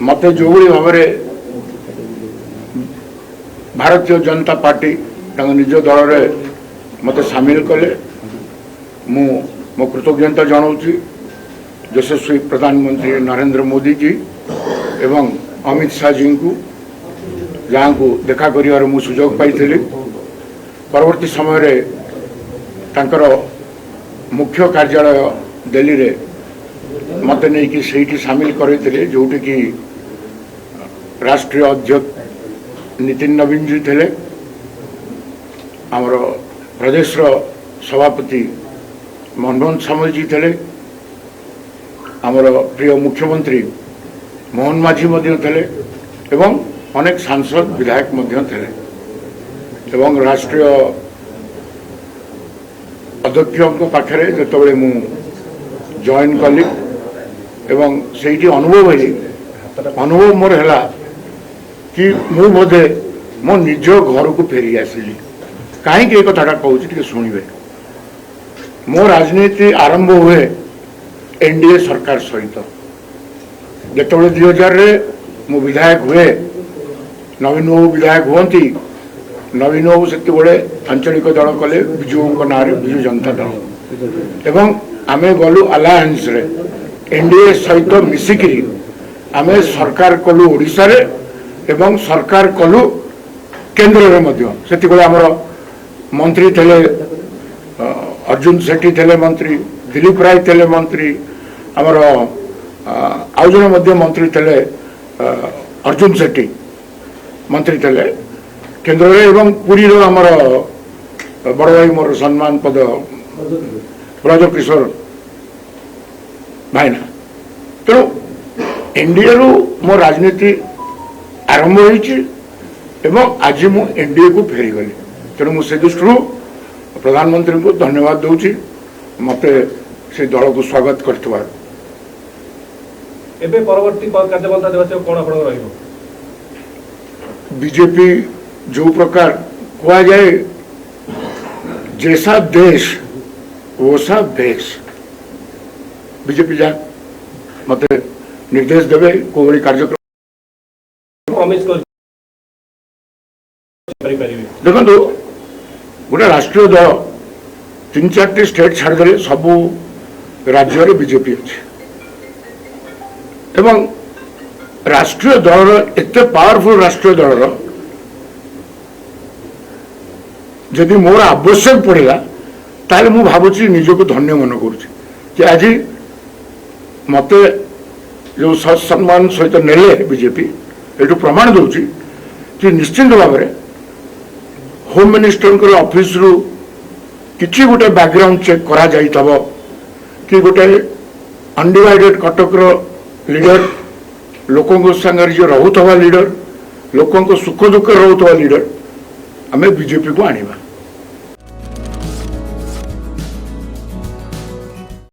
मत जो भाव में भारतीय जनता पार्टी निज दल में मत सामिल कले मो कृतज्ञता जनाऊँगी यशस्वी प्रधानमंत्री नरेंद्र मोदी जी एवं अमित शाह जी को जहाँ को देखा कर सुजोग पाई परवर्ती समय तांकर मुख्य कार्यालय दिल्ली रे मत नहीं कि सही सामिल करते जोटि कि राष्ट्रीय अध्यक्ष नितिन नवीन जी थे आमर प्रदेश सभापति मनमोहन सामल जी थे आमर प्रिय मुख्यमंत्री मोहन माझी थे एवं अनेक सांसद विधायक थे एवं राष्ट्रीय अध्यक्ष पाखे जो मु जॉइन कली एवं से अनुभव अनुभव मोर है कि मु बोधे मो निज घर को फेरी आसिली कहीं कथाटा कहूँ शुणे मो राजनीति आरंभ हुए एनडीए सरकार सहित जो 2000 मु विधायक हुए नवीन बाबू विधायक हुंती नवीन बाबू से आंचलिक दल कले विजु ना विजु जनता दल एवं आमे गलु अलायंस रे एनडीए सहित मिसिकी आमे सरकार कलु ओडिशा रे एवं सरकार कलु केंद्र रे मध्य सेति बेले हमर मंत्री थे अर्जुन सेठी थे मंत्री दिलीप राय थे मंत्री आमर आउ जन मध्य मंत्री थे अर्जुन सेठी मंत्री थे केंद्र रे एवं पुरी रो हमर बड़ भाई मोर सम्मान पद ब्रज किशोर भाईना तेणु एनडीए रु मो राजनीति आरंभ हो आज मु एनडीए को फेरी गली तेणु मुझे दृष्टि प्रधानमंत्री को धन्यवाद दूची मत से दल को स्वागत कर बीजेपी जो प्रकार कहा जाए जैसा देश वो सा देश बीजेपी जा मत निर्देश देवे को कार्यक्रम देखो गोटे राष्ट्रीय दल 3-4 स्टेट छाड़दे सबू राज्य रे बीजेपी अच्छे एवं राष्ट्रीय दल एते पावरफुल राष्ट्रीय दल जदि मोर आवश्यक पड़ा ताले मु भावुची निजको धन्य मन करुँच आज मत जो सम्मान सहित नेले बीजेपी ये प्रमाण दूची कि निश्चिंत भाव में होम मिनिस्टर ऑफिस रु किसी गोटे बैकग्राउंड चेक करा जाइतबो कि गोटे अनडिवाइडेड कटक लीडर लोकों संगे जो रोथवा लीडर लोकों सुख दुख रोथवा लीडर आमे बीजेपी को आनिबा